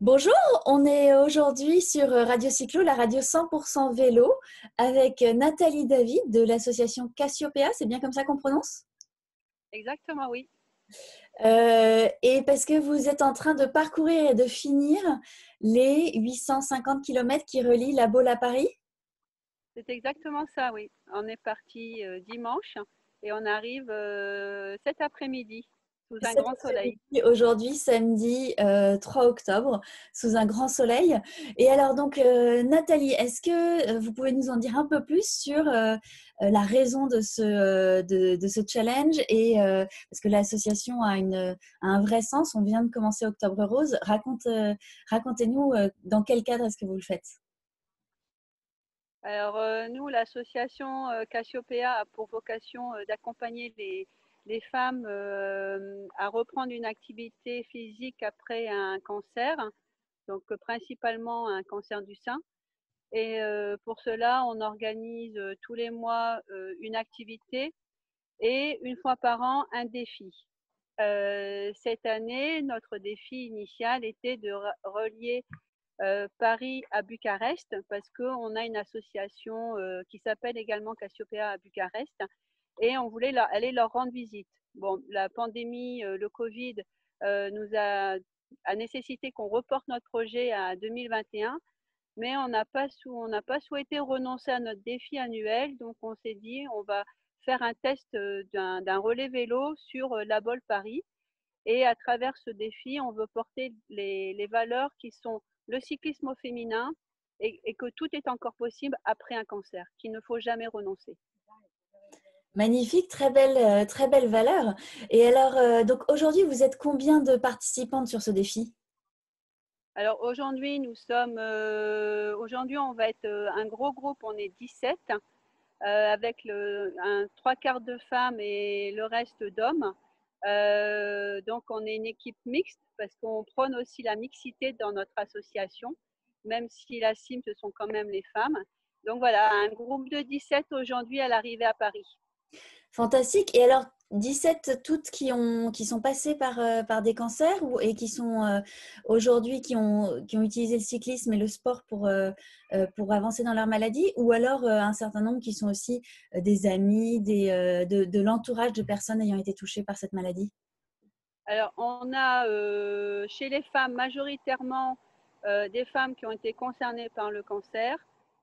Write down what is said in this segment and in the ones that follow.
Bonjour, on est aujourd'hui sur Radio Cyclo, la radio 100% vélo, avec Nathalie David de l'association Cassiopéa, c'est bien comme ça qu'on prononce? Exactement, oui. Et parce que vous êtes en train de parcourir et de finir les 850 kilomètres qui relient La Baule à Paris? C'est exactement ça, oui. On est parti dimanche et on arrive cet après-midi sous un Cet grand soleil. après-midi, aujourd'hui, samedi 3 octobre, sous un grand soleil. Et alors donc, Nathalie, est-ce que vous pouvez nous en dire un peu plus sur la raison de de ce challenge et parce que l'association a un vrai sens. On vient de commencer Octobre Rose. Racontez-nous dans quel cadre est-ce que vous le faites? Alors nous, l'association Cassiopéa a pour vocation d'accompagner les femmes à reprendre une activité physique après un cancer, donc principalement un cancer du sein. Et pour cela, on organise tous les mois une activité et une fois par an un défi. Cette année, notre défi initial était de relier Paris à Bucarest parce qu'on a une association qui s'appelle également Cassiopéa à Bucarest et on voulait aller leur rendre visite. Bon, la pandémie, le Covid a nécessité qu'on reporte notre projet à 2021, mais on n'a pas souhaité renoncer à notre défi annuel, donc on s'est dit on va faire un test d'un relais vélo sur la Baule Paris. Et à travers ce défi, on veut porter les valeurs qui sont le cyclisme au féminin et que tout est encore possible après un cancer, qu'il ne faut jamais renoncer. Magnifique, très belle valeur. Et alors, donc aujourd'hui, vous êtes combien de participantes sur ce défi? Alors aujourd'hui on va être un gros groupe, on est 17, avec trois quarts de femmes et le reste d'hommes. Donc on est une équipe mixte parce qu'on prône aussi la mixité dans notre association, même si la cible ce sont quand même les femmes. Donc voilà, un groupe de 17 aujourd'hui à l'arrivée à Paris. Fantastique. Et alors, 17 toutes qui sont passées par des cancers et qui sont aujourd'hui, qui ont utilisé le cyclisme et le sport pour avancer dans leur maladie, ou alors un certain nombre qui sont aussi des amis, de l'entourage de personnes ayant été touchées par cette maladie? Alors on a chez les femmes majoritairement des femmes qui ont été concernées par le cancer.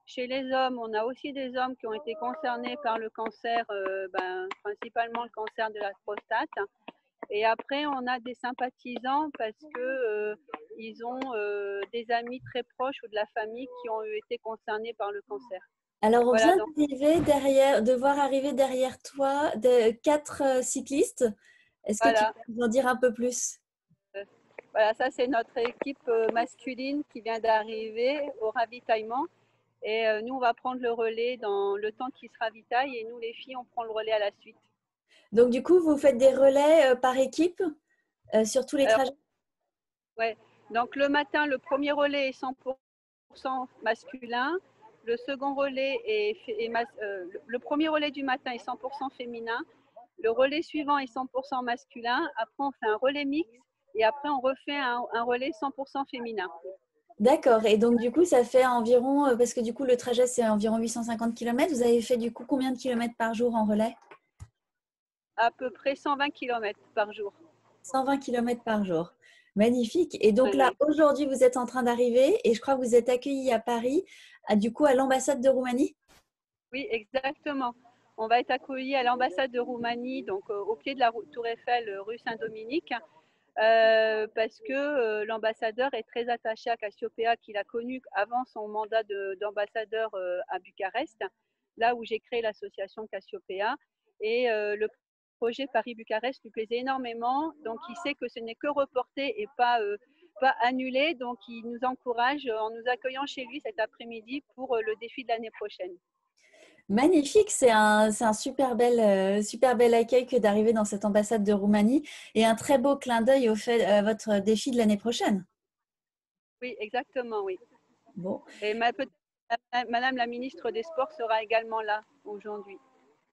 Chez les hommes, on a aussi des hommes qui ont été concernés par le cancer, principalement le cancer de la prostate. Et après, on a des sympathisants parce que ils ont des amis très proches ou de la famille qui ont été concernés par le cancer. Alors, on Voilà, vient donc de voir arriver derrière toi quatre cyclistes. Est-ce que tu voilà. peux nous en dire un peu plus? Euh, Voilà, ça c'est notre équipe masculine qui vient d'arriver au ravitaillement. Et nous, on va prendre le relais dans le temps qu'ils se ravitaillent et nous, les filles, on prend le relais à la suite. Donc, du coup, vous faites des relais par équipe sur tous les Alors, trajets? ouais. Donc le matin, le premier relais est 100% masculin. Le second relais le premier relais du matin est 100% féminin. Le relais suivant est 100% masculin. Après, on fait un relais mixte et après, on refait un relais 100% féminin. D'accord. Et donc, du coup, ça fait environ, parce que du coup, le trajet, c'est environ 850 kilomètres. Vous avez fait du coup combien de kilomètres par jour en relais? À peu près 120 km par jour. 120 kilomètres par jour. Magnifique. Et donc Ouais, là, ouais. aujourd'hui, vous êtes en train d'arriver et je crois que vous êtes accueillis à Paris, du coup, à l'ambassade de Roumanie. Oui, exactement. On va être accueillis à l'ambassade de Roumanie, donc au pied de la Tour Eiffel, rue Saint-Dominique, parce que l'ambassadeur est très attaché à Cassiopéa, qu'il a connu avant son mandat d'ambassadeur à Bucarest, là où j'ai créé l'association Cassiopéa. Et le projet Paris-Bucarest lui plaisait énormément, donc il sait que ce n'est que reporté et pas annulé, donc il nous encourage en nous accueillant chez lui cet après-midi pour le défi de l'année prochaine. Magnifique, c'est un super bel accueil que d'arriver dans cette ambassade de Roumanie et un très beau clin d'œil au fait à votre défi de l'année prochaine. Oui, exactement, oui. Bon, Et Madame la ministre des Sports sera également là aujourd'hui.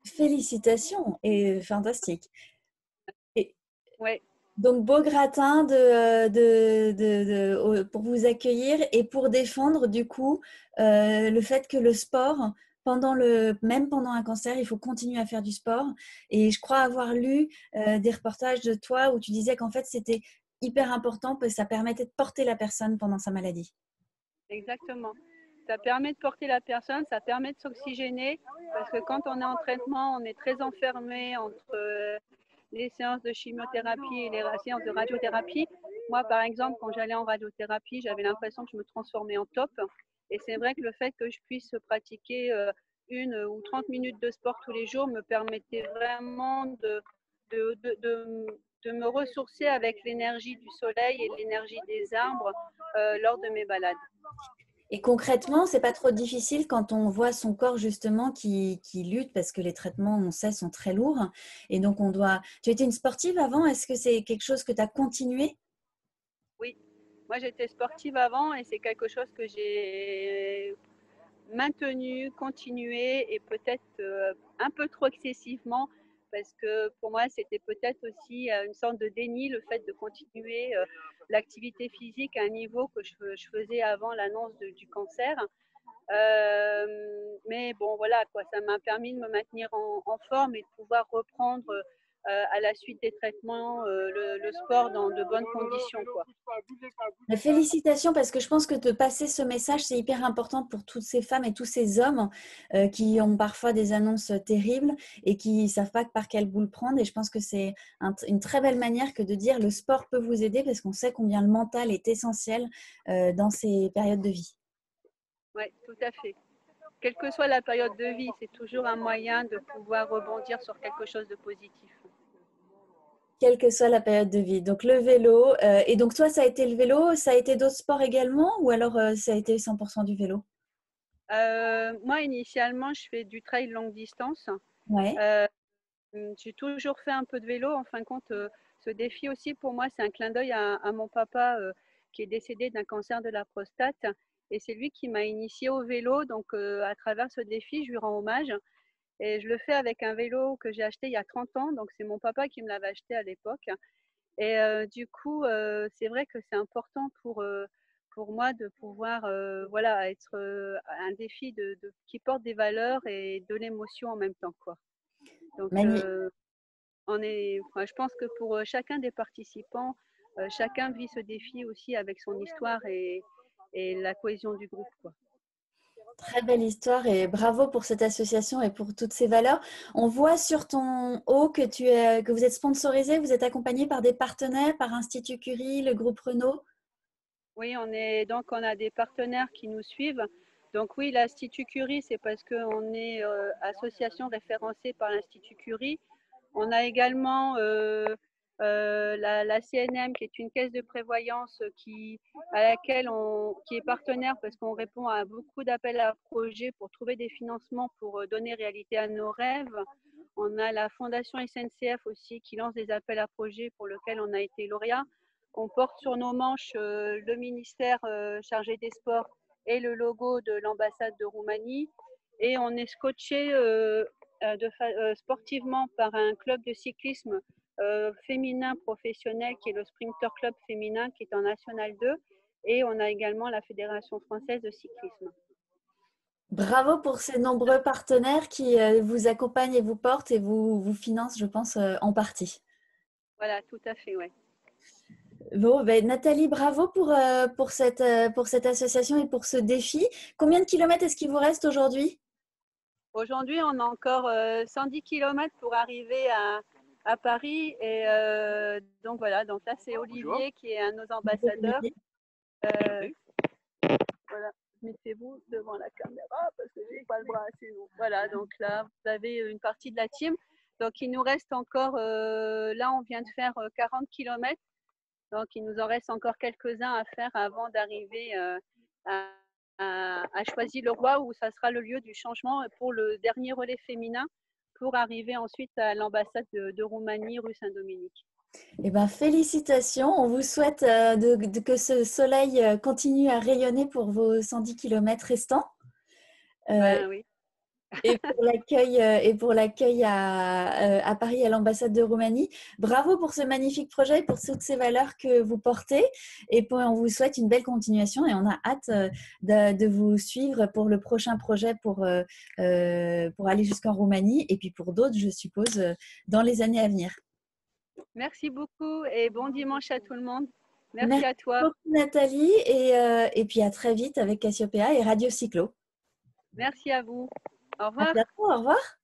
félicitations et fantastique. Et Ouais. Donc, beau gratin pour vous accueillir et pour défendre du coup le fait que le sport, même pendant un cancer, il faut continuer à faire du sport. Et je crois avoir lu des reportages de toi où tu disais qu'en fait, c'était hyper important parce que ça permettait de porter la personne pendant sa maladie. Exactement. Ça permet de porter la personne, ça permet de s'oxygéner, parce que quand on est en traitement, on est très enfermé entre les séances de chimiothérapie et les séances de radiothérapie. Moi, par exemple, quand j'allais en radiothérapie, j'avais l'impression que je me transformais en top. Et c'est vrai que le fait que je puisse pratiquer 1 ou 30 minutes de sport tous les jours me permettait vraiment de, de, de, de me ressourcer avec l'énergie du soleil et l'énergie des arbres lors de mes balades. Et concrètement, c'est pas trop difficile quand on voit son corps justement qui lutte parce que les traitements, on sait, sont très lourds. Et donc, on doit. Tu étais une sportive avant. Est-ce que c'est quelque chose que tu as continué? Oui, moi j'étais sportive avant et c'est quelque chose que j'ai maintenu, continué et peut-être un peu trop excessivement parce que pour moi c'était peut-être aussi une sorte de déni le fait de continuer l'activité physique à un niveau que je faisais avant l'annonce du cancer. Mais bon, voilà, quoi, ça m'a permis de me maintenir en forme et de pouvoir reprendre à la suite des traitements le sport dans de bonnes conditions, quoi. Félicitations parce que je pense que de passer ce message, c'est hyper important pour toutes ces femmes et tous ces hommes qui ont parfois des annonces terribles et qui ne savent pas par quelle boule prendre. Et je pense que c'est une très belle manière que de dire le sport peut vous aider parce qu'on sait combien le mental est essentiel dans ces périodes de vie. Oui, tout à fait. Quelle que soit la période de vie, c'est toujours un moyen de pouvoir rebondir sur quelque chose de positif. Quelle que soit la période de vie. Donc le vélo. Et donc toi, ça a été le vélo, ça a été d'autres sports également ou alors ça a été 100% du vélo? Moi, initialement, je fais du trail longue distance. Ouais. Euh, j'ai toujours fait un peu de vélo. En fin de compte, ce défi aussi, pour moi, c'est un clin d'œil à mon papa qui est décédé d'un cancer de la prostate. Et c'est lui qui m'a initié au vélo. Donc, à travers ce défi, je lui rends hommage. Et je le fais avec un vélo que j'ai acheté il y a 30 ans. Donc, c'est mon papa qui me l'avait acheté à l'époque. Et du coup, c'est vrai que c'est important pour moi de pouvoir voilà, être un défi qui porte des valeurs et de l'émotion en même temps, quoi. Donc, Magnifique. je pense que pour chacun des participants, chacun vit ce défi aussi avec son histoire et la cohésion du groupe, quoi. Très belle histoire et bravo pour cette association et pour toutes ces valeurs. On voit sur ton haut que vous êtes sponsorisé, vous êtes accompagné par des partenaires, par Institut Curie, le groupe Renault. Oui, on a des partenaires qui nous suivent. Donc oui, l'Institut Curie, c'est parce qu'on est association référencée par l'Institut Curie. On a également la CNM, qui est une caisse de prévoyance qui est partenaire parce qu'on répond à beaucoup d'appels à projets pour trouver des financements pour donner réalité à nos rêves. On a la Fondation SNCF aussi qui lance des appels à projets pour lesquels on a été lauréat. On porte sur nos manches le ministère chargé des sports et le logo de l'ambassade de Roumanie. Et on est scotché sportivement par un club de cyclisme féminin professionnel qui est le Sprinter Club féminin qui est en National 2. Et on a également la Fédération française de cyclisme. Bravo pour ces nombreux partenaires qui vous accompagnent et vous portent et vous financent, je pense, en partie. Voilà, tout à fait, ouais. Bon, ben, Nathalie, bravo pour cette association et pour ce défi. Combien de kilomètres est-ce qu'il vous reste aujourd'hui? Aujourd'hui, on a encore 110 km pour arriver à Paris. Et donc voilà, donc là, c'est Olivier qui est un de nos ambassadeurs. Voilà, mettez-vous devant la caméra parce que j'ai pas le bras assez long. Voilà, donc là, vous avez une partie de la team. Donc il nous reste encore, là, on vient de faire 40 km. Donc il nous en reste encore quelques-uns à faire avant d'arriver à Choisy-le-Roi où ça sera le lieu du changement pour le dernier relais féminin pour arriver ensuite à l'ambassade de Roumanie, rue Saint-Dominique. Eh ben, félicitations. On vous souhaite que ce soleil continue à rayonner pour vos 110 kilomètres restants. Euh, Ben oui. et pour l'accueil à Paris, à l'ambassade de Roumanie. Bravo pour ce magnifique projet, pour toutes ces valeurs que vous portez. Et on vous souhaite une belle continuation et on a hâte de vous suivre pour le prochain projet pour aller jusqu'en Roumanie et puis pour d'autres, je suppose, dans les années à venir. Merci beaucoup et bon dimanche à tout le monde. Merci Merci à toi. beaucoup, Nathalie, et puis à très vite avec Cassiopeia et Radio Cyclo. Merci à vous. Au À revoir. bientôt, au revoir.